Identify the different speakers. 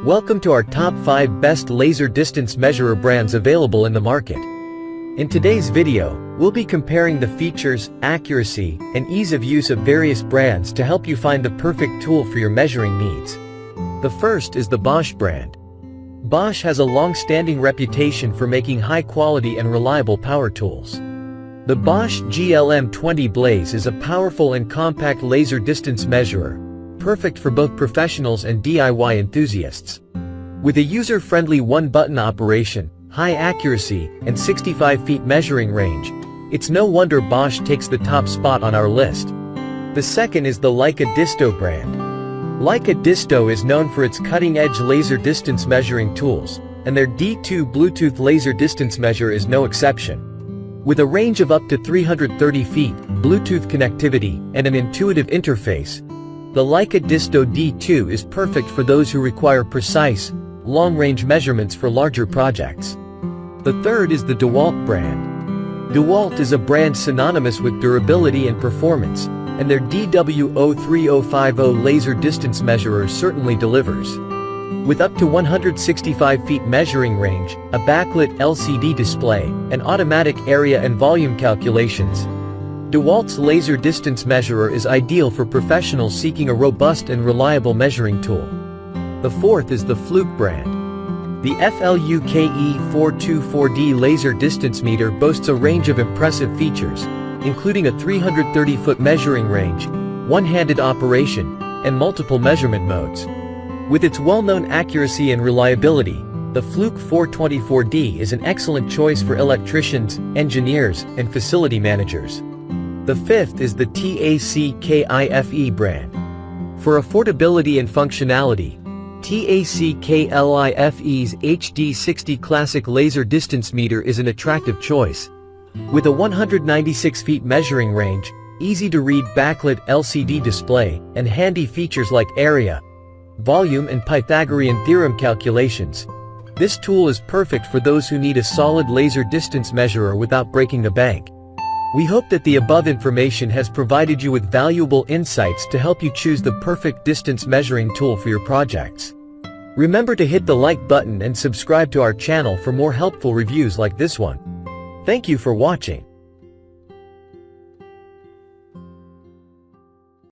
Speaker 1: Welcome to our top 5 best laser distance measurer brands available in the market. In today's video, we'll be comparing the features, accuracy, and ease of use of various brands to help you find the perfect tool for your measuring needs. The first is the BOSCH brand. BOSCH has a long-standing reputation for making high-quality and reliable power tools. The BOSCH GLM20 Blaze is a powerful and compact laser distance measurer, perfect for both professionals and DIY enthusiasts. With a user-friendly one-button operation, high accuracy, and 65 feet measuring range, it's no wonder BOSCH takes the top spot on our list. The second is the Leica DISTO brand. Leica DISTO is known for its cutting-edge laser distance measuring tools, and their D2 Bluetooth laser distance measure is no exception. With a range of up to 330 feet, Bluetooth connectivity, and an intuitive interface, the Leica DISTO D2 is perfect for those who require precise, long-range measurements for larger projects. The third is the DEWALT brand. DEWALT is a brand synonymous with durability and performance, and their DW03050 laser distance measurer certainly delivers. With up to 165 feet measuring range, a backlit LCD display, and automatic area and volume calculations, DEWALT's laser distance measurer is ideal for professionals seeking a robust and reliable measuring tool. The fourth is the FLUKE brand. The FLUKE 424D laser distance meter boasts a range of impressive features, including a 330-foot measuring range, one-handed operation, and multiple measurement modes. With its well-known accuracy and reliability, the FLUKE 424D is an excellent choice for electricians, engineers, and facility managers. The fifth is the TACKLIFE brand. For affordability and functionality, TACKLIFE's HD60 Classic Laser Distance Meter is an attractive choice. With a 196 feet measuring range, easy-to-read backlit LCD display, and handy features like area, volume and Pythagorean theorem calculations, this tool is perfect for those who need a solid laser distance measurer without breaking the bank. We hope that the above information has provided you with valuable insights to help you choose the perfect distance measuring tool for your projects. Remember to hit the like button and subscribe to our channel for more helpful reviews like this one. Thank you for watching.